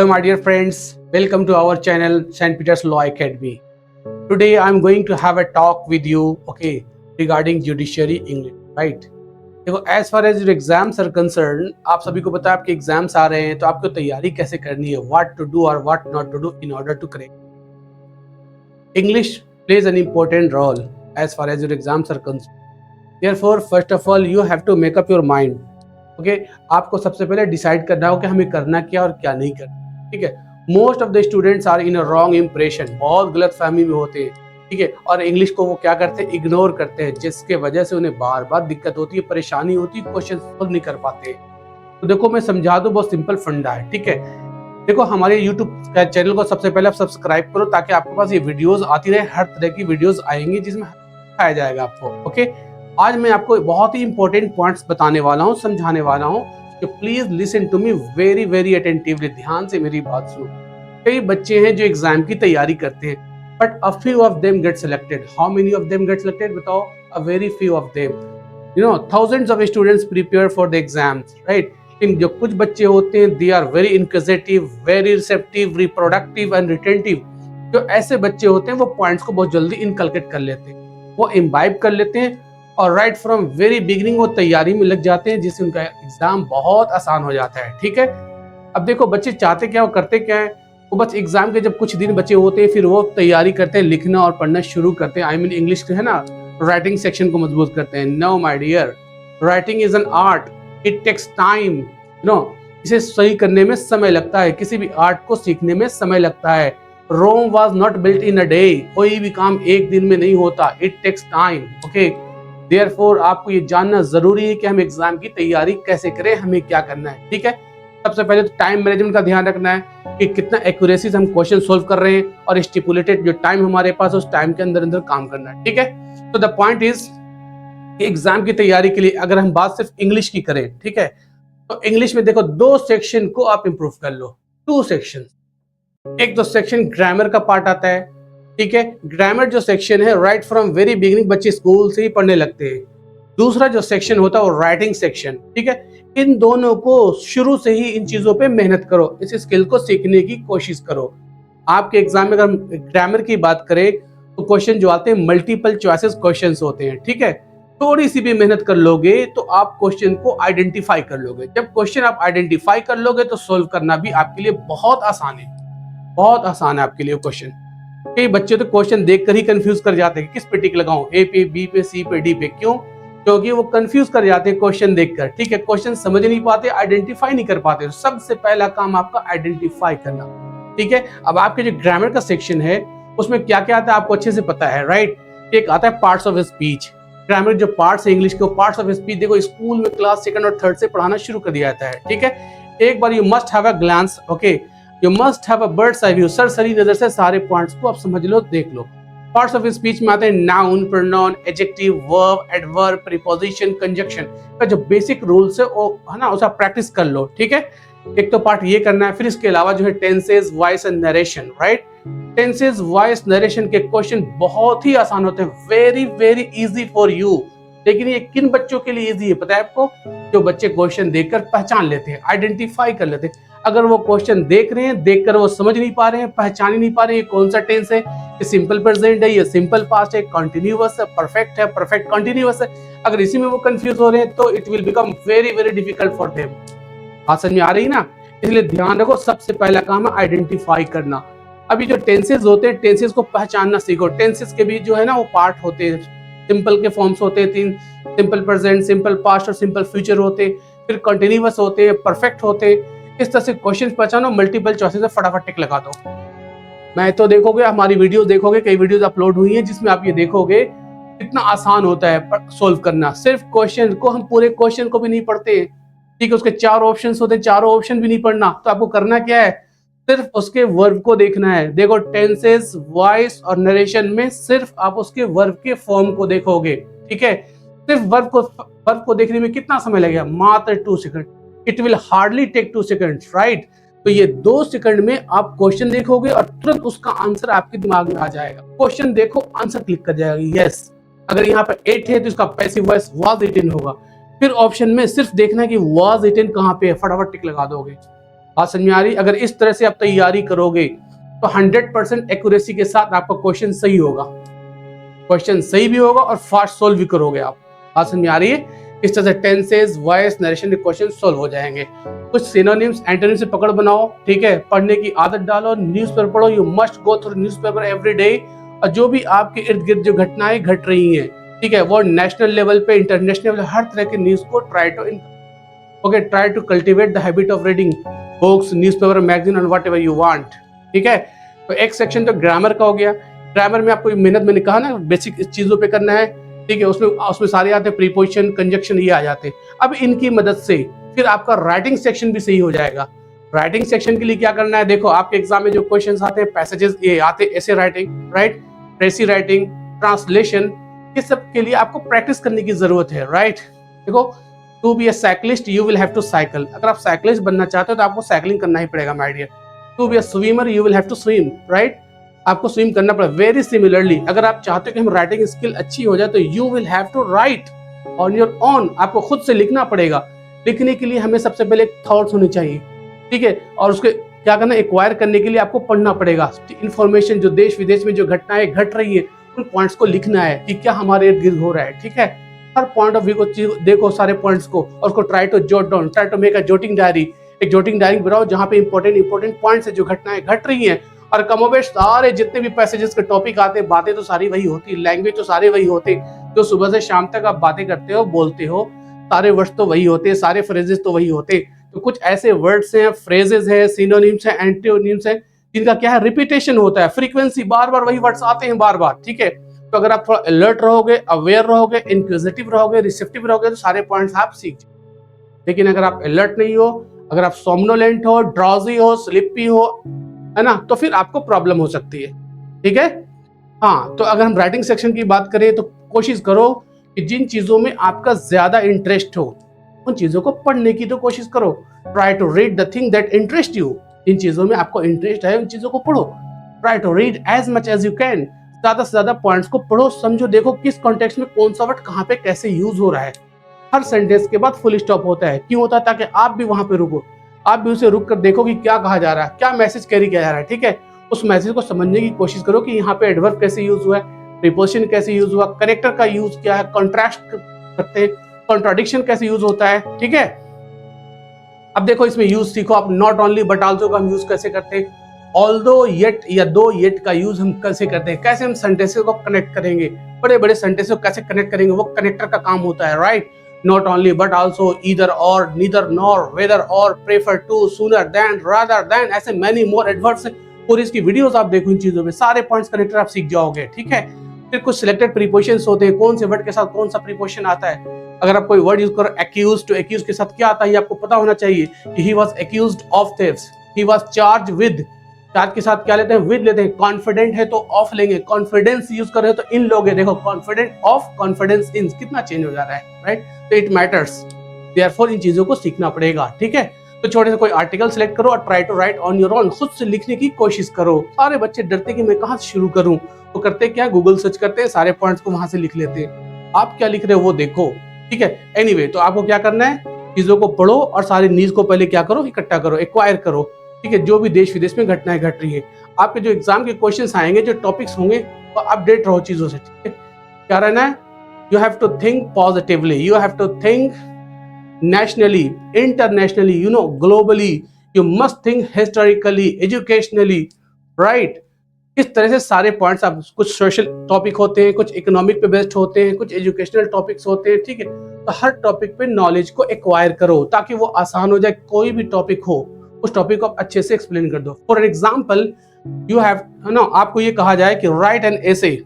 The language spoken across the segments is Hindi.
Hello, my dear friends. Welcome to our channel, St. Peter's Law Academy. Today, I'm going to have a talk with you, regarding judiciary English, right? देखो, as far as your exams are concerned, आप सभी को पता है आपके एग्जाम्स आ रहे हैं, तो आपको तैयारी कैसे करनी है, what to do or what not to do in order to crack. English plays an important role as far as your exams are concerned. Therefore, first of all, you have to make up your mind. आपको सबसे पहले डिसाइड करना हो कि हमें करना क्या और क्या नहीं करना. ठीक है. Most of the students are in a wrong impression, बहुत गलत फहमी में होते हैं. ठीक है. और इंग्लिश को वो क्या करते हैं, इग्नोर करते हैं, जिसके वजह से उन्हें बार बार दिक्कत होती है, परेशानी होती है, क्वेश्चन सोल्व नहीं कर पाते. तो देखो, मैं समझा दूं, बहुत सिंपल फंडा है. ठीक है. देखो, हमारे यूट्यूब चैनल को सबसे पहले आप सब्सक्राइब करो, ताकि आपके पास ये वीडियोज आती रहे. हर तरह की वीडियोज आएंगी जिसमें आया जाएगा आपको. ओके. आज मैं आपको बहुत ही इंपॉर्टेंट पॉइंट्स बताने वाला हूँ, समझाने वाला हूँ. तो please listen to me very very attentively. ध्यान से मेरी बात सुनो. कई बच्चे हैं जो एग्जाम की तैयारी करते हैं, but a few of them get selected. How many of them get selected, बताओ. A very few of them. Thousands of students prepare for the exams, right. इन जो कुछ बच्चे होते हैं, they are very inquisitive, very receptive, reproductive and retentive. जो ऐसे बच्चे होते हैं वो पॉइंट्स को बहुत जल्दी इनकलकेट कर लेते हैं, वो इम्बाइब कर लेते हैं, और राइट फ्रॉम वेरी बिगिनिंग वो तैयारी में लग जाते हैं, जिससे उनका एग्जाम बहुत आसान हो जाता है. ठीक है. अब देखो, बच्चे चाहते क्या, वो करते क्या है, वो बस एग्जाम के जब कुछ दिन बचे होते हैं, फिर वो तैयारी करते हैं, लिखना और पढ़ना शुरू करते हैं. आई मीन इंग्लिश है ना, राइटिंग सेक्शन को मजबूत करते हैं. No my dear, writing is an art. It takes time. इसे सही करने में समय लगता है. किसी भी आर्ट को सीखने में समय लगता है. Rome was not built in a day. कोई भी काम एक दिन में नहीं होता. It takes time. Okay. Therefore आपको ये जानना जरूरी है कि हम एग्जाम की तैयारी कैसे करें, हमें क्या करना है. ठीक है. सबसे पहले तो टाइम मैनेजमेंट का ध्यान रखना है कि कितना एक्यूरेसी से हम क्वेश्चन सोल्व कर रहे हैं, और स्टिपुलेटेड जो टाइम हमारे पास, उस टाइम के अंदर अंदर काम करना है. ठीक है. तो द पॉइंट इज कि एग्जाम की तैयारी के लिए अगर हम बात सिर्फ इंग्लिश की करें, ठीक है, तो इंग्लिश में देखो, 2 सेक्शन को आप इंप्रूव कर लो. 2 सेक्शन. एक तो सेक्शन ग्रामर का पार्ट आता है. ठीक है. ग्रामर जो सेक्शन है, राइट फ्रॉम वेरी बिगिनिंग बच्चे स्कूल से ही पढ़ने लगते हैं. दूसरा जो सेक्शन होता है वो राइटिंग सेक्शन. ठीक है. इन दोनों को शुरू से ही इन चीजों पे मेहनत करो, इस स्किल को सीखने की कोशिश करो. आपके एग्जाम में अगर ग्रामर की बात करें, तो क्वेश्चन जो आते हैं मल्टीपल चॉइसेस क्वेश्चन होते हैं. ठीक है. थोड़ी सी भी मेहनत कर लोगे तो आप क्वेश्चन को आइडेंटिफाई कर लोगे. जब क्वेश्चन आप आइडेंटिफाई कर लोगे तो सोल्व करना भी आपके लिए बहुत आसान है. बहुत आसान है आपके लिए क्वेश्चन. कई बच्चे तो क्वेश्चन देखकर ही कंफ्यूज कर जाते हैं, किस पे टिक लगाऊं, ए पे, बी पे, सी पे, डी पे. क्यों? क्योंकि वो कंफ्यूज कर जाते हैं क्वेश्चन देखकर. ठीक है. क्वेश्चन समझ नहीं पाते, आइडेंटिफाई नहीं कर पाते. सबसे पहला काम आपका आइडेंटिफाई करना. ठीक है. अब आपके जो ग्रामर का सेक्शन है, उसमें क्या क्या आता है आपको अच्छे से पता है, राइट. एक आता है पार्ट्स ऑफ स्पीच. ग्रामर जो पार्ट्स है इंग्लिश के, पार्ट्स ऑफ स्पीच देखो स्कूल में क्लास 2nd और 3rd से पढ़ाना शुरू कर दिया जाता है. ठीक है. एक बार you must have a glance. Okay. You must have a bird's eye view. सरसरी नजर से सारे पॉइंट्स को आप समझ लो, देख लो. पार्ट्स ऑफ स्पीच में आते हैं noun, pronoun, adjective, verb, adverb, preposition, conjunction का जो बेसिक रूल्स है वो है ना, उसे आप प्रैक्टिस कर लो. ठीक है. एक तो पार्ट ये करना है. फिर इसके अलावा जो है tenses, voice and narration, right. Tenses, voice, narration के क्वेश्चन बहुत ही आसान होते हैं. Very very easy for you. लेकिन ये किन बच्चों के लिए इजी है पता है आपको? जो बच्चे क्वेश्चन देखकर पहचान लेते हैं, आइडेंटिफाई कर लेते हैं. अगर वो क्वेश्चन देख रहे हैं, देखकर वो समझ नहीं पा रहे हैं, पहचान ही नहीं पा रहे हैं, कौन सा टेंस है, ये सिंपल प्रेजेंट है, ये सिंपल पास्ट है, कंटिन्यूअस है, परफेक्ट कंटिन्यूअस है, अगर इसी में वो कंफ्यूज हो रहे हैं, तो it will become very very difficult for them. बात समझ में आ रही ना? इसलिए ध्यान रखो, सबसे पहला काम है आइडेंटिफाई करना. अभी जो टेंसेस होते हैं, टेंसेस को पहचानना सीखो. टेंसेस के भी जो है ना वो पार्ट होते हैं. सिंपल के फॉर्म्स होते हैं 3, सिंपल प्रेजेंट, सिंपल पास्ट और सिंपल फ्यूचर होते हैं. फिर कंटिन्यूअस होते हैं, परफेक्ट होते हैं. इस तरह से क्वेश्चन पहचानो, मल्टीपल चॉइसेस से फटाफट टिक लगा दो. मैं तो देखोगे, हमारी वीडियोस देखोगे, कई वीडियोस अपलोड हुई हैं जिसमें आप ये देखोगे कितना आसान होता है सोल्व करना. सिर्फ क्वेश्चन को, हम पूरे क्वेश्चन को भी नहीं पढ़ते. ठीक है. उसके 4 ऑप्शंस होते हैं, चारों ऑप्शन भी नहीं पढ़ना. तो आपको करना क्या है, सिर्फ उसके वर्ब को देखना है. देखो, टेंसेस, वॉइस और नरेशन में सिर्फ आप उसके वर्ब के फॉर्म को देखोगे. ठीक है. सिर्फ वर्ब को देखने में कितना समय लगेगा? मात्र 2 second. It will hardly take 2 seconds, right. तो ये 2 सेकंड में आप क्वेश्चन देखोगे और तुरंत उसका आंसर आपके दिमाग में आ जाएगा. क्वेश्चन देखो, आंसर क्लिक कर जाएगा. यस. अगर यहाँ पर 8 है तो इसका पैसिव वॉइस वाज इटन होगा. फिर ऑप्शन में सिर्फ देखना है कि वाज इटन कहाँ पे है, फटाफट टिक लगा दोगे. बात समझ में आ रही? अगर इस तरह से आप तैयारी करोगे तो 100% एक्यूरेसी के साथ आपका क्वेश्चन सही होगा, क्वेश्चन सही भी होगा और फास्ट सोल्व भी करोगे आप। बात समझ में आ रही है? इस तरह से टेंसेस, वॉइस, नरेशन के क्वेश्चन सोल्व हो जाएंगे। कुछ सिनोनिम्स, एंटोनिम्स से पकड़ बनाओ, ठीक है, पढ़ने की आदत डालो, न्यूज़पेपर पढ़ो, you must go through newspaper every day. और जो भी आपके इर्द गिर्द जो घटनाएं घट रही हैं, ठीक है, वो नेशनल लेवल पे, इंटरनेशनल लेवल, हर तरह के न्यूज़ को try to cultivate the habit of reading books, newspaper, magazine and whatever you want, ठीक है। तो एक सेक्शन तो ग्रामर का हो गया। ग्रामर में आपको मेहनत, मैंने कहा ना, बेसिक चीजों पे करना है, ठीक है। उसमें सारे आते हैं, प्रीपोजिशन, कंजक्शन, ये आ जाते हैं। अब इनकी मदद से फिर आपका राइटिंग सेक्शन भी सही हो जाएगा। राइटिंग सेक्शन के लिए क्या करना है, देखो आपके एग्जाम में जो क्वेश्चंस आते हैं, पैसेजेस ये आते हैं, ऐसे राइटिंग, राइट, प्रेसी राइटिंग, ट्रांसलेशन, ये सब के लिए आपको प्रैक्टिस करने की जरूरत है, राइट। देखो, to be a cyclist you will have to cycle. अगर आप साइक्लिस्ट बनना चाहते हो तो आपको साइकिलिंग करना ही पड़ेगा, my dear. To be a swimmer you will have to swim, right, आपको स्विम करना पड़ेगा। वेरी सिमिलरली, अगर आप चाहते हो कि हम राइटिंग स्किल अच्छी हो जाए तो you will have to write on your own, आपको खुद से लिखना पड़ेगा। लिखने के लिए हमें सबसे पहले थॉट्स होने चाहिए, ठीक है, और उसके क्या करना, एक्वायर करने के लिए आपको पढ़ना पड़ेगा। इन्फॉर्मेशन जो देश विदेश में जो घटनाएं घट रही है, उन पॉइंट्स को लिखना है कि क्या हमारे इर्द गिर्द हो रहा है, ठीक है। हर पॉइंट ऑफ व्यू को देखो, सारे पॉइंट्स को, और उसको try to jot down, try to make a jotting diary. एक जोटिंग डायरी बनाओ जहाँ पे इंपॉर्टेंट पॉइंट्स है, जो घटनाएं घट रही हैं, और कमोबेश सारे जितने भी पैसेजेस के टॉपिक आते हैं, बातें तो सारी वही होती, लैंग्वेज तो सारे वही होते, जो सुबह से शाम तक आप बातें करते हो, बोलते हो, सारे वर्ड्स तो वही होते, सारे फ्रेजेस तो वही होते। तो कुछ ऐसे वर्ड्स हैं, फ्रेजेस हैं, सिनोनिम्स हैं, एंटोनिम्स हैं, जिनका क्या है, रिपीटेशन होता है, फ्रीक्वेंसी, बार बार वही वर्ड्स आते हैं, बार बार, ठीक है। तो अगर आप थोड़ा अलर्ट रहोगे, अवेयर रहोगे, इंक्विजिटिव रहोगे, रिसेप्टिव रहोगे, तो सारे पॉइंट्स आप सीख जाओगे। लेकिन अगर आप अलर्ट नहीं हो, अगर आप सोमनोलेंट हो, ड्रॉजी हो, स्लिपी हो, है ना, तो फिर आपको प्रॉब्लम हो सकती है, ठीक है। हाँ, तो अगर हम राइटिंग सेक्शन की बात करें तो कोशिश करो कि जिन चीजों में आपका ज्यादा इंटरेस्ट हो, उन चीजों को पढ़ने की तो कोशिश करो। Try to read the thing that interest you. जिन चीजों में आपको इंटरेस्ट है, उन चीजों को पढ़ो। Try to read as much as you can. ज्यादा से ज्यादा पॉइंट्स को पढ़ो, समझो, देखो किस कॉन्टेक्स्ट में कौन सा वर्ड कहाँ पे कैसे यूज हो रहा है। हर सेंटेंस के बाद फुल स्टॉप होता है, क्यों होता है, ताकि आप भी वहां पे रुको, आप भी उसे रुक कर देखो कि क्या कहा जा रहा है, क्या मैसेज कैरी किया जा रहा है, ठीक है। उस मैसेज को समझने की कोशिश करो कि यहाँ पे एडवर्ब कैसे यूज हुआ है, प्रीपोजिशन कैसे यूज हुआ, करेक्टर का यूज क्या है, कॉन्ट्रास्ट करते हैं, कॉन्ट्राडिक्शन कैसे यूज होता है, ठीक है। अब देखो, इसमें यूज सीखो आप, नॉट ओनली बट आल्सो का हम यूज कैसे करते हैं, ऑल्दो, येट या दो, येट का यूज हम कैसे करते हैं, कैसे हम सेंटेंसेस को कनेक्ट करेंगे, बड़े बड़े सेंटेंसेस को कैसे कनेक्ट करेंगे, वो कनेक्टर का काम होता है, right. Not only but also, either or, neither nor, whether or, prefer to, sooner than, rather than, ऐसे मैनी मोर एडवर्ब्स। पूरी इसकी वीडियोस आप देखो, इन चीजों में सारे पॉइंट्स कनेक्टर आप सीख जाओगे, ठीक है। फिर कुछ सिलेक्टेड प्रीपोजिशंस होते हैं, कौन से वर्ड के साथ कौन सा प्रीपोजिशन आता है। अगर आप कोई वर्ड यूज करो, एक्यूज, तो एक्यूज के साथ क्या आता है, आपको पता होना चाहिए कि he was accused of thefts, he was charged with, charge के साथ क्या लेते हैं, विद लेते हैं। कॉन्फिडेंट है तो ऑफ लेंगे, कॉन्फिडेंस यूज कर रहे हो तो इन लोगे। देखो, कॉन्फिडेंट ऑफ, कॉन्फिडेंस इन, कितना चेंज हो जा रहा है, राइट। तो इट मैटर्स, देयरफॉर इन चीजों को सीखना पड़ेगा, ठीक है। तो छोटे से कोई आर्टिकल सेलेक्ट करो और try to write on your own, खुद से लिखने की कोशिश करो। सारे बच्चे डरते कि मैं कहाँ से शुरू करूं, तो करते क्या, गूगल सर्च करते हैं, सारे पॉइंट्स को वहां से लिख लेते हैं। आप क्या लिख रहे हो वो देखो, ठीक है। एनीवे, तो आपको क्या करना है, चीजों को पढ़ो और सारी न्यूज को पहले क्या करो, इकट्ठा करो, एक्वायर करो, ठीक है। जो भी देश विदेश में घटनाएं घट रही है, आपके जो एग्जाम के क्वेश्चंस आएंगे, जो टॉपिक्स होंगे, वो अपडेट रहो चीजों से, ठीक है। क्या रहना है, you have to think positively, you have to think nationally, internationally, globally. You must think historically, educationally, right? इस तरह से सारे पॉइंट्स आप, कुछ सोशल टॉपिक होते हैं, कुछ इकोनॉमिक पे बेस्ड होते हैं, कुछ एजुकेशनल टॉपिक्स होते हैं, ठीक है। तो हर टॉपिक पे नॉलेज को एक्वायर करो ताकि वो आसान हो जाए। कोई भी टॉपिक हो, उस टॉपिक को आप अच्छे से एक्सप्लेन कर दो। फॉर एग्जाम्पल, यू हैव आपको ये कहा जाए कि write an essay,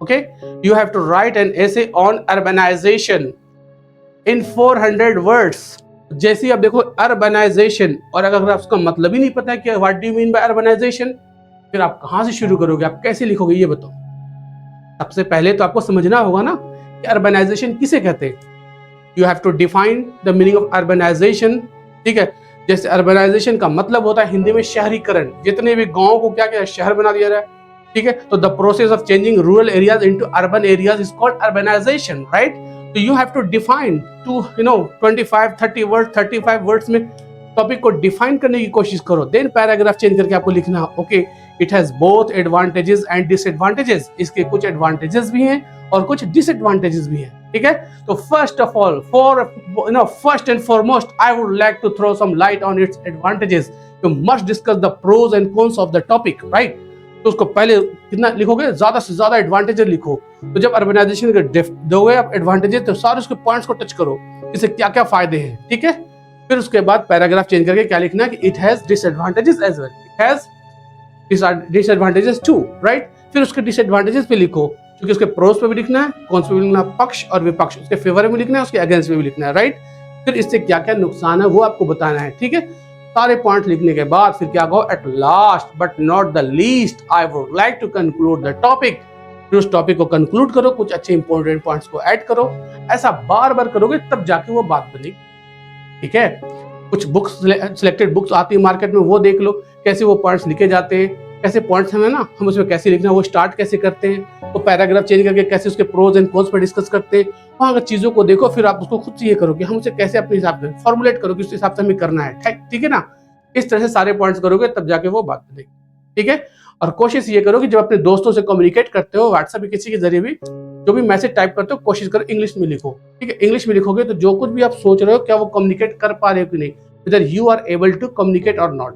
okay, you have to write an essay on urbanization in 400 words. जैसे ही आप देखो अर्बनाइजेशन, और अगर आप उसका मतलब ही नहीं पता है कि what do you mean by urbanization, फिर आप कहां से शुरू करोगे, आप कैसे लिखोगे, ये बताओ। सबसे पहले तो आपको समझना होगा ना कि अर्बनाइजेशन किसे कहते हैं। You have to define the meaning of urbanization, ठीक है। जैसे अर्बनाइजेशन का मतलब होता है हिंदी में शहरीकरण, जितने भी गांव को क्या शहर बना दिया जाए, ठीक है। तो the process of changing rural areas into urban areas is called urbanization, right. So you have to define to 25-30 words, 35 words में टॉपिक को डिफाइन करने की कोशिश करो, देन पैराग्राफ चेंज करके आपको लिखना okay it has both advantages and disadvantages, इसके कुछ एडवांटेजेस भी हैं और कुछ डिसएडवांटेजेस भी हैं, ठीक है। तो first of all first and foremost I would like to throw some light on its advantages. You must discuss the pros and cons of the topic, right. तो उसको पहले कितना लिखोगे, ज्यादा से ज्यादा एडवांटेजेस लिखो। तो जब अर्बनाइजेशन के दोगे आप एडवांटेजेस, तो सारे उसके पॉइंट्स को टच करो, इससे क्या क्या फायदे हैं, ठीक है। फिर उसके बाद पैराग्राफ चेंज करके क्या लिखना है कि it has disadvantages as well, it has disadvantages too, right. फिर उसके डिसएडवांटेजेस पे लिखो, क्योंकि उसके प्रोस पे भी लिखना है, कॉन्स पे भी लिखना है, पक्ष और विपक्ष, उसके फेवर में लिखना है, उसके अगेंस्ट में भी लिखना है, राइट। फिर इससे क्या क्या नुकसान है वो आपको बताना है, ठीक है। सारे पॉइंट लिखने के बाद फिर क्या कहो, at last but not the least I would like to conclude the topic. फिर उस टॉपिक को कंक्लूड करो, कुछ अच्छे इंपॉर्टेंट पॉइंट्स को ऐड करो। ऐसा बार बार करोगे तब जाके वो बात बनेगी, ठीक है। कुछ बुक्स, सिलेक्टेड बुक्स आती है मार्केट में, वो देख लो कैसे वो पॉइंट्स लिखे जाते हैं, कैसे पॉइंट्स हमें ना हम उसमें कैसे लिखना है, वो स्टार्ट कैसे करते हैं, तो पैराग्राफ चेंज करके कैसे उसके प्रोज एंड कॉन्स पर डिस्कस करते हैं। वहाँ अगर चीज़ों को देखो, फिर आप उसको खुद से ये करो कि हम उसे कैसे अपने हिसाब से फॉर्मुलेट करो कि उस हिसाब से हमें करना है, ठीक है ना। इस तरह से सारे पॉइंट्स करोगे तब जाके वो बात बनेगी, ठीक है। और कोशिश ये करो कि जब अपने दोस्तों से कम्युनिकेट करते हो व्हाट्सएप पे किसी के जरिए भी, जो भी मैसेज टाइप करते हो कोशिश करो इंग्लिश में लिखो, ठीक है। इंग्लिश में लिखोगे तो जो कुछ भी आप सोच रहे हो क्या वो कम्युनिकेट कर पा रहे हो कि नहीं, whether you are able to communicate or not,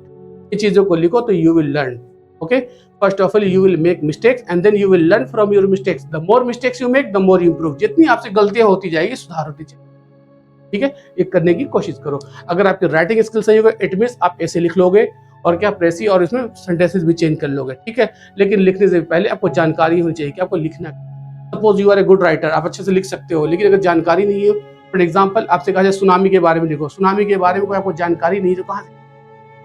ये चीजों को लिखो तो you will learn, okay। first of all you will make mistakes and then you will learn from your mistakes, the more mistakes you make the more you improve, जितनी आपसे गलतियां होती जाएगी सुधार होती जाएगी, ठीक है। ये करने की कोशिश करो। अगर आपकी राइटिंग स्किल सही होगा इट मींस आप ऐसे लिख लोगे और क्या प्रेसी, और इसमें सेंटेंसेस भी चेंज कर लोगे, ठीक है। लेकिन लिखने से पहले आपको जानकारी होनी चाहिए कि आपको लिखना है। Suppose you are a good writer, आप अच्छे से लिख सकते हो, लेकिन अगर जानकारी नहीं है, फॉर एग्जाम्पल आपसे कहा जाए सुनामी के बारे में लिखो, सुनामी के बारे में कोई आपको जानकारी नहीं है तो कहाँ से,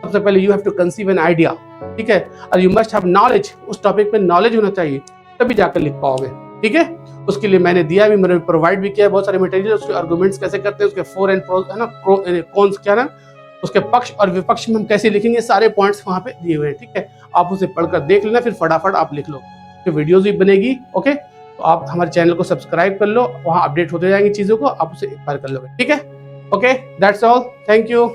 सबसे पहले you have to conceive an idea, ठीक है। और यू मस्ट हैव नॉलेज, उस टॉपिक पे नॉलेज होना चाहिए, तभी जाकर लिख पाओगे, ठीक है। उसके लिए मैंने दिया भी, मैंने प्रोवाइड भी किया बहुत सारे मटेरियल, उसके आर्गुमेंट्स कैसे करते हैं, उसके फोर एंड प्रोस है ना, कॉन्स क्या ना, उसके पक्ष और विपक्ष में हम कैसे लिखेंगे, सारे पॉइंट्स वहाँ पे दिए हुए हैं, ठीक है। आप उसे पढ़कर देख लेना, फिर फटाफट आप लिख लो, फिर वीडियोज भी बनेगी, ओके। तो आप हमारे चैनल को सब्सक्राइब कर लो, वहाँ अपडेट होते जाएंगी चीज़ों को, आप उसे एक बार कर लोगे, ठीक है। Okay, that's all, thank you.